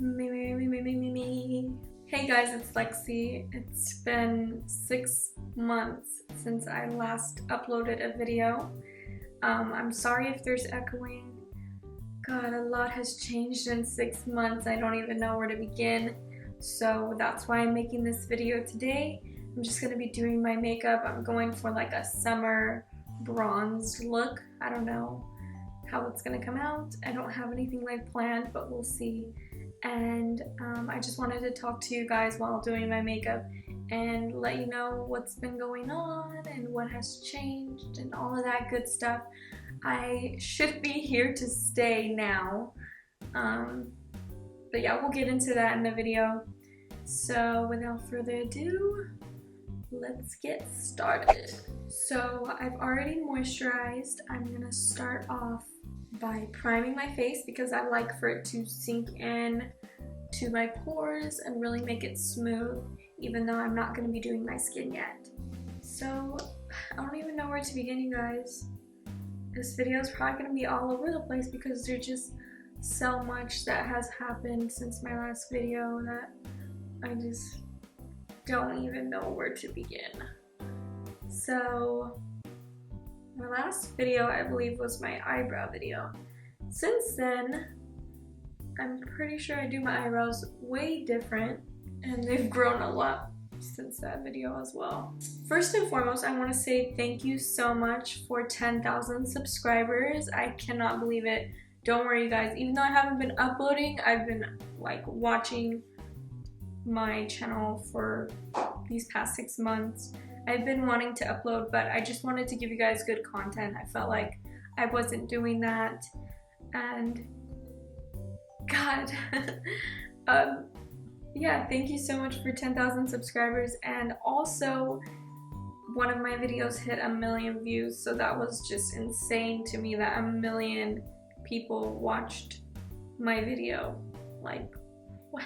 Me. Hey guys, it's Lexi. It's been 6 months since I last uploaded a video. I'm sorry if there's echoing. God, a lot has changed in 6 months. I don't even know where to begin. So that's why I'm making this video today. I'm just gonna be doing my makeup. I'm going for like a summer bronzed look. I don't know how it's gonna come out. I don't have anything like planned, but we'll see. And I just wanted to talk to you guys while doing my makeup and let you know what's been going on and what has changed and all of that good stuff. I should be here to stay now, but yeah, we'll get into that in the video. So without further ado, let's get started. So I've already moisturized. I'm gonna start off by priming my face because I like for it to sink in to my pores and really make it smooth, even though I'm not going to be doing my skin yet. So I don't even know where to begin, you guys. This video is probably going to be all over the place because there's just so much that has happened since my last video that I just don't even know where to begin. So my last video, I believe, was my eyebrow video. Since then, I'm pretty sure I do my eyebrows way different, and they've grown a lot since that video as well. First and foremost, I want to say thank you so much for 10,000 subscribers. I cannot believe it. Don't worry, guys. Even though I haven't been uploading, I've been like watching my channel for these past 6 months. I've been wanting to upload, but I just wanted to give you guys good content. I felt like I wasn't doing that, and God, yeah, thank you so much for 10,000 subscribers. And also, one of my videos hit 1 million views, so that was just insane to me that 1 million people watched my video. Like, what?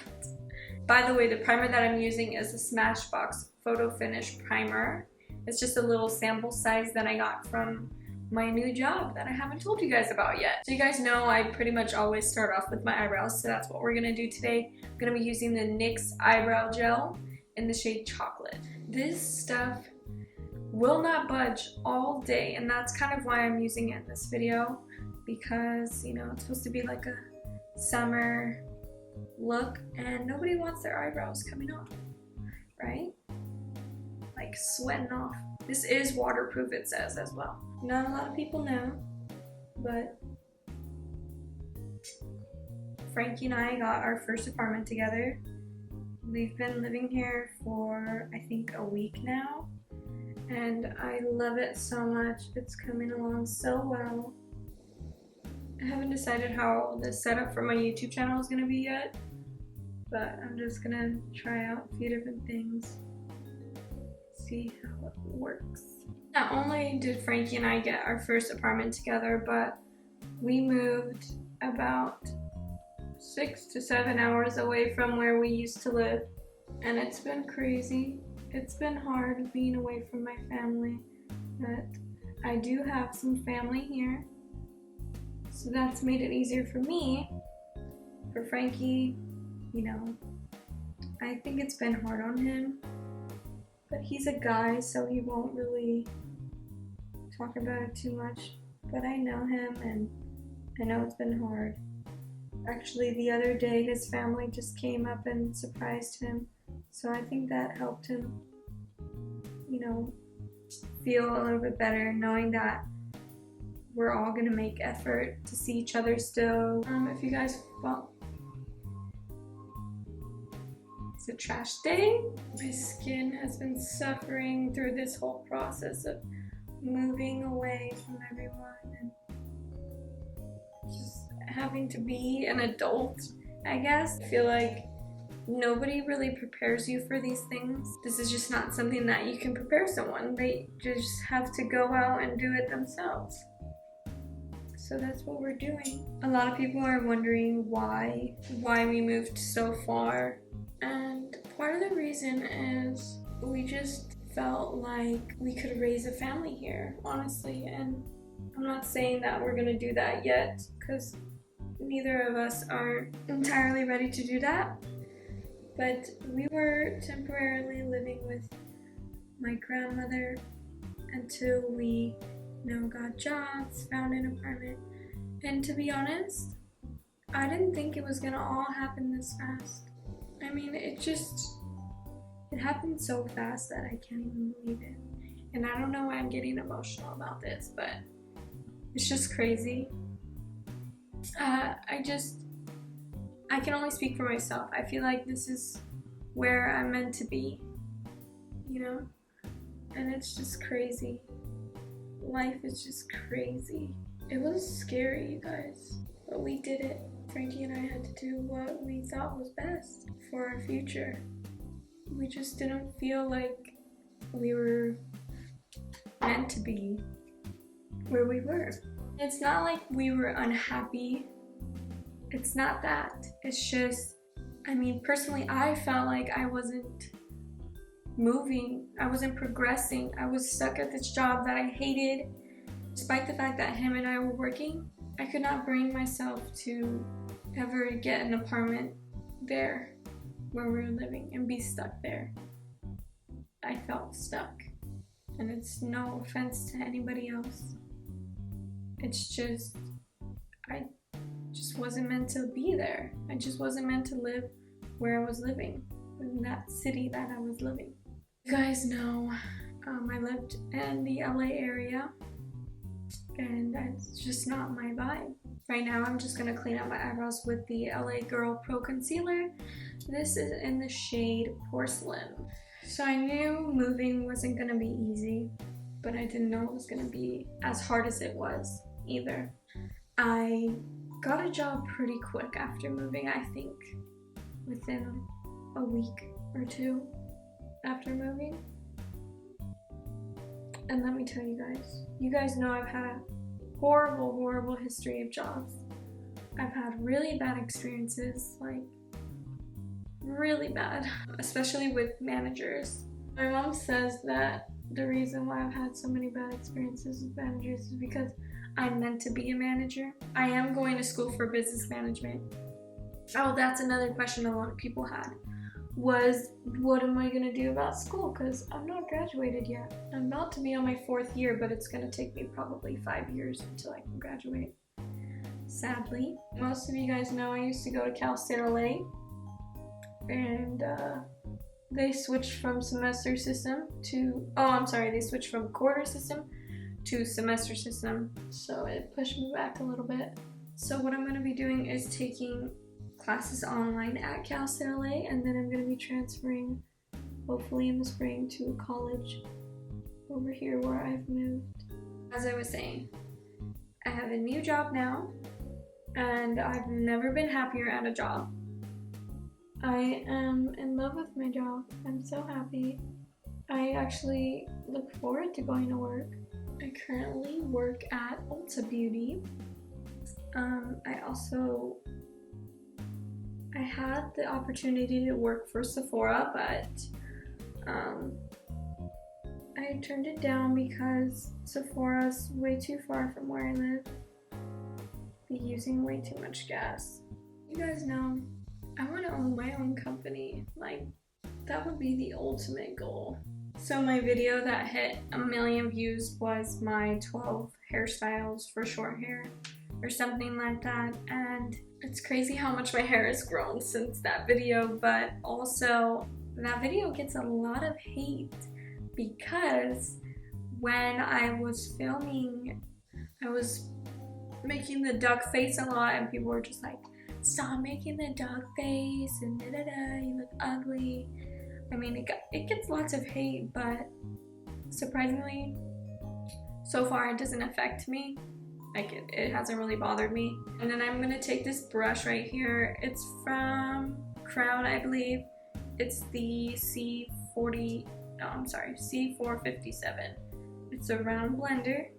By the way, the primer that I'm using is the Smashbox Photofinish primer. It's just a little sample size that I got from my new job that I haven't told you guys about yet. So you guys know I pretty much always start off with my eyebrows, so that's what we're gonna do today. I'm gonna be using the NYX Eyebrow Gel in the shade Chocolate. This stuff will not budge all day, and that's kind of why I'm using it in this video, because, you know, it's supposed to be like a summer look and nobody wants their eyebrows coming off, right? Like sweating off. This is waterproof, it says as well. Not a lot of people know, but Frankie and I got our first apartment together. We've been living here for I think a week now, and I love it so much. It's coming along so well. I haven't decided how the setup for my YouTube channel is going to be yet, but I'm just going to try out a few different things, see how it works. Not only did Frankie and I get our first apartment together, but we moved about 6 to 7 hours away from where we used to live, and it's been crazy. It's been hard being away from my family, but I do have some family here. So that's made it easier for me. For Frankie, you know, I think it's been hard on him, but he's a guy, so he won't really talk about it too much. But I know him, and I know it's been hard. Actually, the other day, his family just came up and surprised him, so I think that helped him, you know, feel a little bit better, knowing that we're all gonna make effort to see each other still. If you guys follow, it's a trash day. My skin has been suffering through this whole process of moving away from everyone and just having to be an adult, I guess. I feel like nobody really prepares you for these things. This is just not something that you can prepare someone. They just have to go out and do it themselves. So that's what we're doing. A lot of people are wondering why we moved so far. And part of the reason is we just felt like we could raise a family here, honestly. And I'm not saying that we're gonna do that yet, because neither of us are entirely ready to do that. But we were temporarily living with my grandmother until we, got jobs, found an apartment. And to be honest, I didn't think it was gonna all happen this fast. I mean, it happened so fast that I can't even believe it. And I don't know why I'm getting emotional about this, but it's just crazy. I can only speak for myself. I feel like this is where I'm meant to be, And it's just crazy. Life is just crazy. It was scary, you guys, but we did it. Frankie and I had to do what we thought was best for our future. We just didn't feel like we were meant to be where we were. It's not like we were unhappy. It's not that. It's just, personally, I felt like I wasn't moving. I wasn't progressing. I was stuck at this job that I hated. Despite the fact that him and I were working, I could not bring myself to ever get an apartment there where we were living and be stuck there. I felt stuck. And it's no offense to anybody else. It's just, I just wasn't meant to be there. I just wasn't meant to live where I was living, in that city that I was living. You guys know, I lived in the LA area, and that's just not my vibe. Right now, I'm just gonna clean out my eyebrows with the LA Girl Pro Concealer. This is in the shade Porcelain. So I knew moving wasn't gonna be easy, but I didn't know it was gonna be as hard as it was either. I got a job pretty quick after moving, I think, within a week or two after moving. And let me tell you guys know I've had a horrible, horrible history of jobs. I've had really bad experiences, like really bad, especially with managers. My mom says that the reason why I've had so many bad experiences with managers is because I'm meant to be a manager. I am going to school for business management. Oh, that's another question a lot of people had, was what am I gonna do about school? Because I'm not graduated yet. I'm about to be on my 4th year, but it's gonna take me probably 5 years until I can graduate. Sadly. Most of you guys know I used to go to Cal State LA, and they switched from semester system to, they switched from quarter system to semester system, so it pushed me back a little bit. So what I'm going to be doing is taking classes online at Cal State LA, and then I'm going to be transferring, hopefully in the spring, to a college over here where I've moved. As I was saying, I have a new job now, and I've never been happier at a job. I am in love with my job. I'm so happy. I actually look forward to going to work. I currently work at Ulta Beauty. I had the opportunity to work for Sephora, but I turned it down because Sephora's way too far from where I live. Be using way too much gas. You guys know, I want to own my own company. Like, that would be the ultimate goal. So my video that hit 1 million views was my 12 hairstyles for short hair or something like that, and it's crazy how much my hair has grown since that video. But also that video gets a lot of hate because when I was filming, I was making the duck face a lot, and people were just like, stop making the duck face and you look ugly. I mean, it gets lots of hate, but surprisingly, so far it doesn't affect me. Like, it hasn't really bothered me. And then I'm gonna take this brush right here. It's from Crown, I believe. It's the C457. It's a round blender.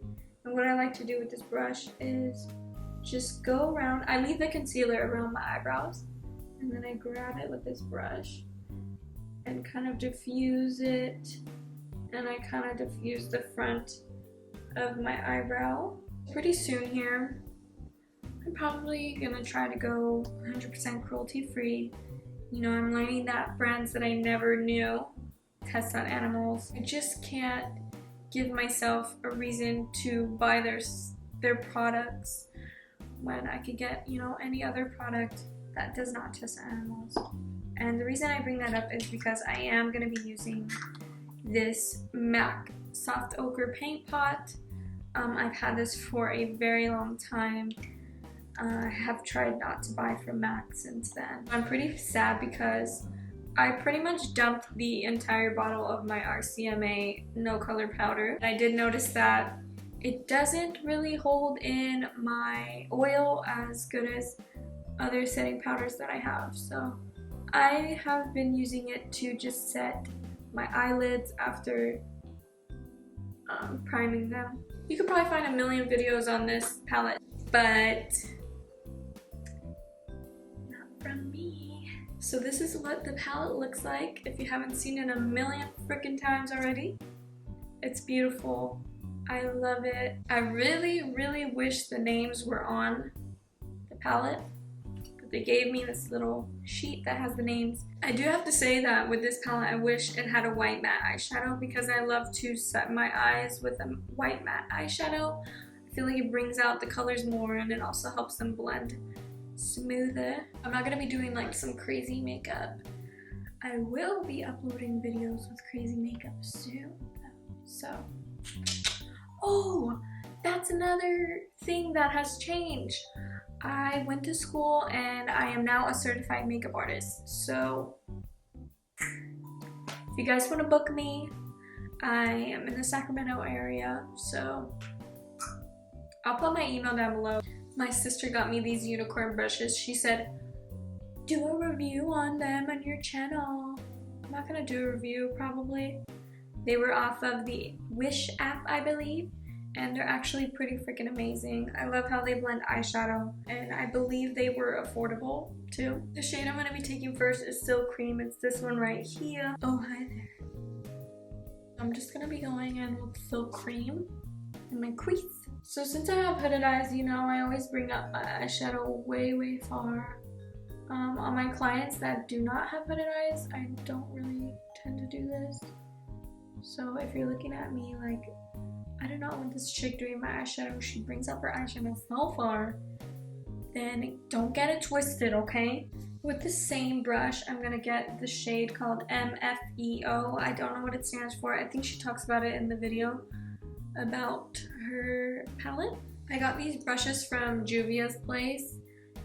And what I like to do with this brush is just go around. I leave the concealer around my eyebrows, and then I grab it with this brush and kind of diffuse it, and I kind of diffuse the front of my eyebrow. Pretty soon here, I'm probably gonna try to go 100% cruelty free. You know, I'm learning that brands that I never knew test on animals. I just can't give myself a reason to buy their products when I could get, you know, any other product that does not test on animals. And the reason I bring that up is because I am going to be using this MAC Soft Ochre Paint Pot. I've had this for a very long time. I have tried not to buy from MAC since then. I'm pretty sad because I pretty much dumped the entire bottle of my RCMA no color powder. I did notice that it doesn't really hold in my oil as good as other setting powders that I have. So I have been using it to just set my eyelids after priming them. You could probably find a million videos on this palette, but not from me. So this is what the palette looks like if you haven't seen it a million freaking times already. It's beautiful. I love it. I really, really wish the names were on the palette. They gave me this little sheet that has the names. I do have to say that with this palette, I wish it had a white matte eyeshadow because I love to set my eyes with a white matte eyeshadow. I feel like it brings out the colors more and it also helps them blend smoother. I'm not gonna be doing like some crazy makeup. I will be uploading videos with crazy makeup soon though. So, oh, that's another thing that has changed. I went to school and I am now a certified makeup artist. So if you guys want to book me, I am in the Sacramento area, so I'll put my email down below. My sister got me these unicorn brushes. She said, do a review on them on your channel. I'm not gonna do a review probably. They were off of the Wish app, I believe. And they're actually pretty freaking amazing. I love how they blend eyeshadow, and I believe they were affordable too. The shade I'm going to be taking first is still Cream. It's this one right here. Oh, hi there. I'm just going to be going in with Silk Cream in my crease. So since I have hooded eyes, you know, I always bring up my eyeshadow way, way far. On my clients that do not have hooded eyes, I don't really tend to do this. So if you're looking at me like, I do not want this chick doing my eyeshadow, she brings up her eyeshadow so far, then don't get it twisted, okay? With the same brush, I'm gonna get the shade called MFEO. I don't know what it stands for. I think she talks about it in the video about her palette. I got these brushes from Juvia's Place,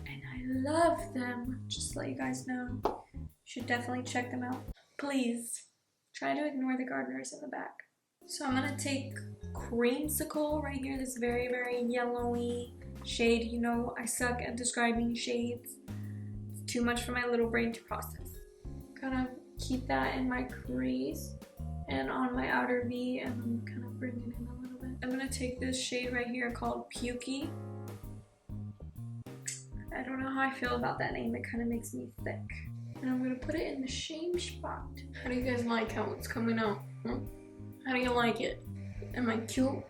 and I love them. Just to let you guys know. You should definitely check them out. Please, try to ignore the gardeners in the back. So I'm gonna take Creamsicle right here, this very, very yellowy shade. You know, I suck at describing shades. It's too much for my little brain to process. Kind of keep that in my crease and on my outer V, and I'm kind of bringing it in a little bit. I'm gonna take this shade right here called Pukey. I don't know how I feel about that name. It kind of makes me thick. And I'm gonna put it in the shame spot. How do you guys like how it's coming out? How do you like it? Am I cute?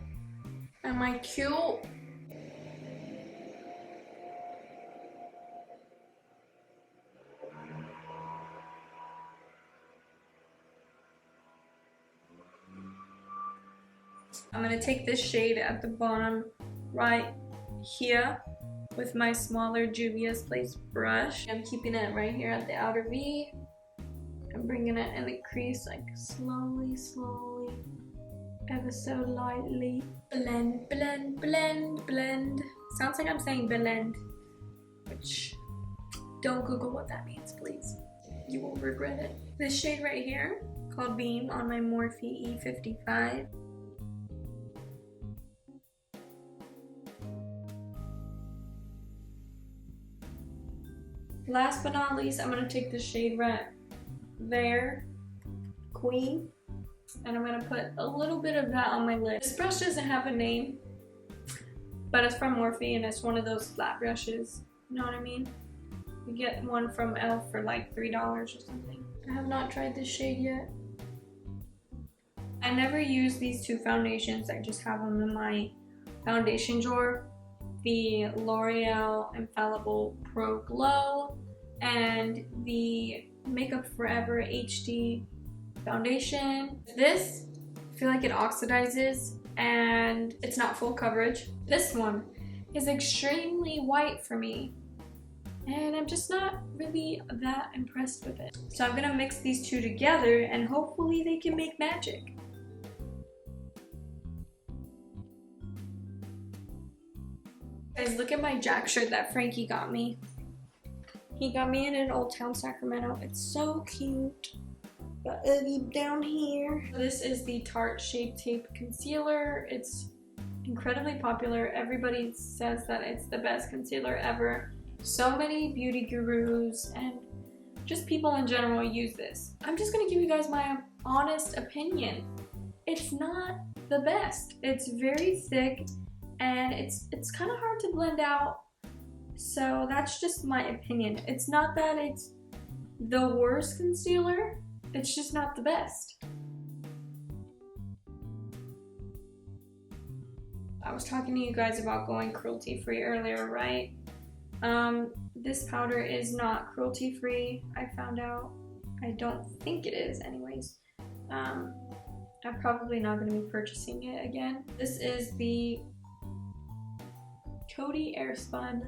Am I cute? I'm gonna take this shade at the bottom right here with my smaller Juvia's Place brush. I'm keeping it right here at the outer V. I'm bringing it in the crease like slowly, slowly, ever so lightly. Blend, blend, blend, blend. Sounds like I'm saying blend, which don't Google what that means, please. You will regret it. This shade right here, called Beam, on my Morphe E55. Last but not least, I'm gonna take the shade right there, Queen, and I'm gonna put a little bit of that on my lid. This brush doesn't have a name, but it's from Morphe and it's one of those flat brushes. You know what I mean? You get one from Elf for like $3 or something. I have not tried this shade yet. I never use these two foundations. I just have them in my foundation drawer. the L'Oreal Infallible Pro Glow and the Makeup Forever HD foundation. This, I feel like it oxidizes and it's not full coverage. This one is extremely white for me, and I'm just not really that impressed with it. So I'm gonna mix these two together and hopefully they can make magic. Guys, look at my Jack shirt that Frankie got me. He got me in Old Town Sacramento. It's so cute. Got Uggy down here. This is the Tarte Shape Tape Concealer. It's incredibly popular. Everybody says that it's the best concealer ever. So many beauty gurus and just people in general use this. I'm just gonna give you guys my honest opinion. It's not the best. It's very thick and it's kind of hard to blend out. So that's just my opinion. It's not that it's the worst concealer, it's just not the best. I was talking to you guys about going cruelty-free earlier, right? This powder is not cruelty-free, I found out. I don't think it is anyways. I'm probably not going to be purchasing it again. This is the Coty Airspun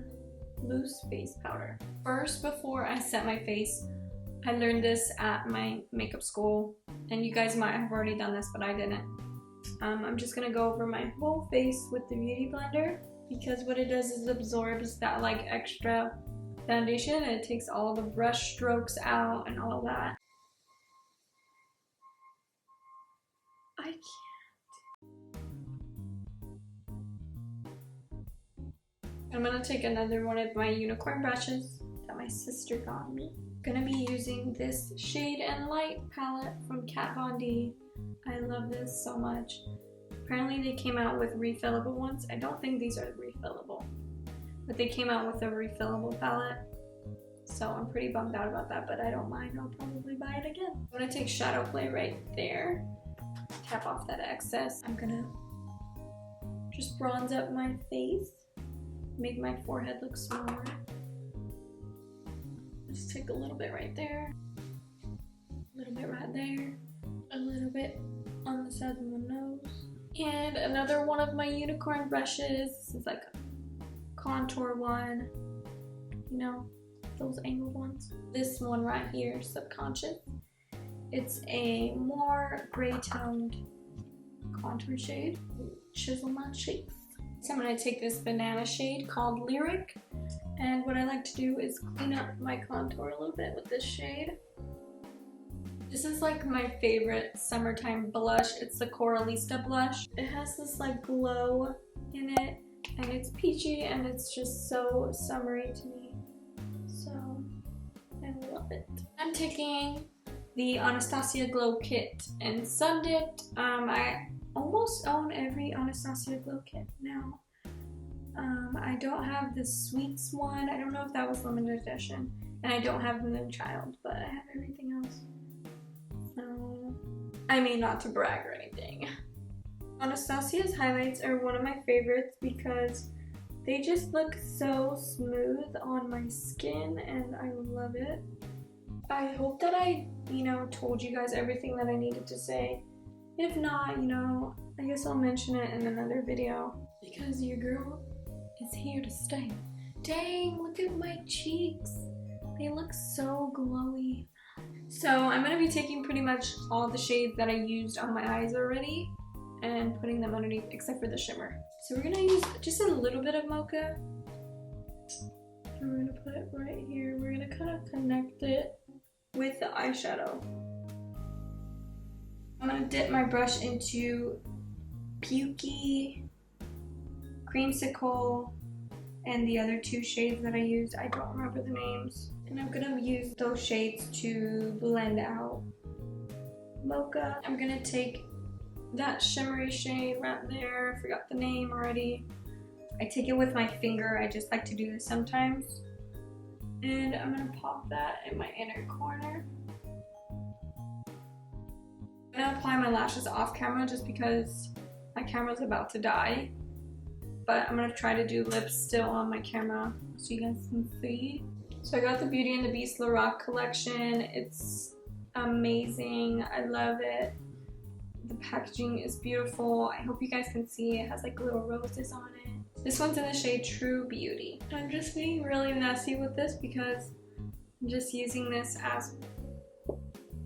Loose Face Powder. First, before I set my face, I learned this at my makeup school, and you guys might have already done this, but I didn't. I'm just gonna go over my whole face with the Beauty Blender, because what it does is absorbs that like extra foundation and it takes all the brush strokes out and all that. I can't. I'm gonna take another one of my unicorn brushes that my sister got me. I'm gonna be using this Shade and Light palette from Kat Von D. I love this so much. Apparently they came out with refillable ones. I don't think these are refillable, but they came out with a refillable palette. So I'm pretty bummed out about that, but I don't mind. I'll probably buy it again. I'm gonna take Shadow Play right there. Tap off that excess. I'm gonna just bronze up my face. Make my forehead look smaller. Just take a little bit right there. A little bit right there. A little bit on the sides of my nose. And another one of my unicorn brushes. This is like a contour one. You know, those angled ones. This one right here, Subconscious. It's a more gray toned contour shade. Chisel my cheeks. So I'm going to take this banana shade called Lyric, and what I like to do is clean up my contour a little bit with this shade. This is like my favorite summertime blush. It's the Coralista blush. It has this like glow in it, and it's peachy, and it's just so summery to me. So I love it. I'm taking the Anastasia Glow Kit in Sundipped. I almost own every Anastasia Glow Kit now. I don't have the Sweets one. I don't know if that was limited edition. And I don't have Moonchild, but I have everything else. So, I mean, not to brag or anything. Anastasia's highlights are one of my favorites because they just look so smooth on my skin and I love it. I hope that I, told you guys everything that I needed to say. If not, I guess I'll mention it in another video because your girl is here to stay. Dang, look at my cheeks. They look so glowy. So I'm going to be taking pretty much all the shades that I used on my eyes already and putting them underneath except for the shimmer. So we're going to use just a little bit of mocha. And we're going to put it right here. We're going to kind of connect it with the eyeshadow. I'm going to dip my brush into Pukey, Creamsicle, and the other two shades that I used. I don't remember the names. And I'm going to use those shades to blend out mocha. I'm going to take that shimmery shade right there. I forgot the name already. I take it with my finger. I just like to do this sometimes. And I'm going to pop that in my inner corner. I'm going to apply my lashes off camera just because my camera's about to die. but I'm gonna try to do lips still on my camera so you guys can see. So I got the Beauty and the Beast Lorac collection. It's amazing. I love it. The packaging is beautiful. I hope you guys can see. It has like little roses on it. This one's in the shade True Beauty. I'm just being really messy with this because I'm just using this as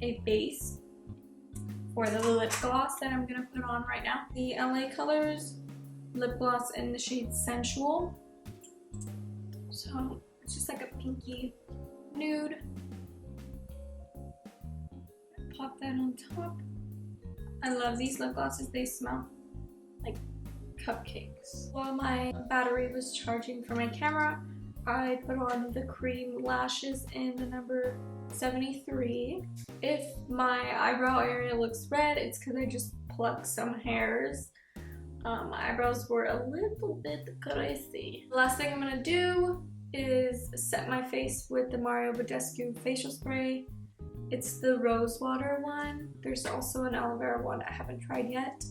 a base for the lip gloss that I'm gonna put on right now. The LA Colors lip gloss in the shade Sensual. So it's just like a pinky nude. Pop that on top. I love these lip glosses. They smell like cupcakes. While my battery was charging for my camera, I put on the Creme Lashes in the number 73. If my eyebrow area looks red, it's because I just plucked some hairs. My eyebrows were a little bit crazy. The last thing I'm gonna do is set my face with the Mario Badescu facial spray. It's the rose water one. There's also an aloe vera one I haven't tried yet,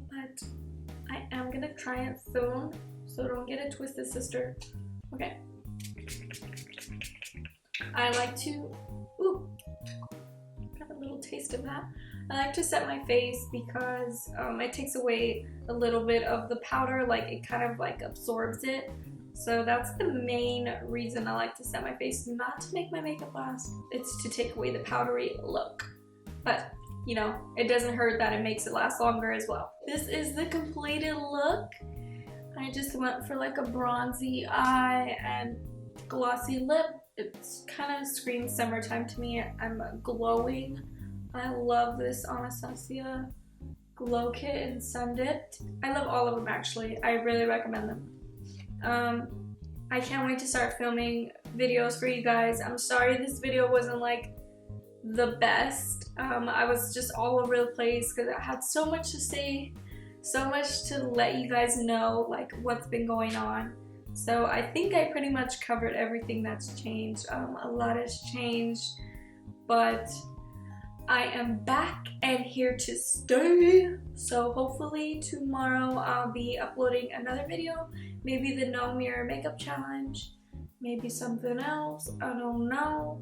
but I am gonna try it soon, so don't get it twisted, sister. Okay. I like to, ooh, got a little taste of that. I like to set my face because it takes away a little bit of the powder, like it kind of like absorbs it. So that's the main reason I like to set my face, not to make my makeup last. It's to take away the powdery look. But, you know, it doesn't hurt that it makes it last longer as well. This is the completed look. I just went for like a bronzy eye and glossy lip. It's kind of screams summertime to me. I'm glowing. I love this Anastasia Glow Kit in Sundipped. I love all of them actually. I really recommend them. I can't wait to start filming videos for you guys. I'm sorry this video wasn't like the best. I was just all over the place because I had so much to say, so much to let you guys know like what's been going on. So I think I pretty much covered everything that's changed. A lot has changed, but I am back and here to stay. So hopefully tomorrow I'll be uploading another video. Maybe the no mirror makeup challenge, maybe something else, I don't know,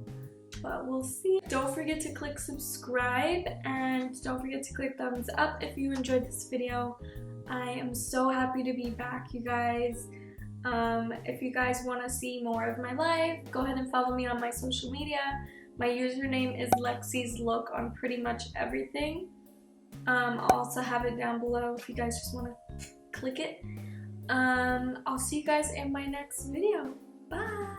but we'll see. Don't forget to click subscribe and don't forget to click thumbs up if you enjoyed this video. I am so happy to be back, you guys. If you guys want to see more of my life, go ahead and follow me on my social media. My username is Lexi's Look on pretty much everything. I'll also have it down below if you guys just want to click it. I'll see you guys in my next video. Bye!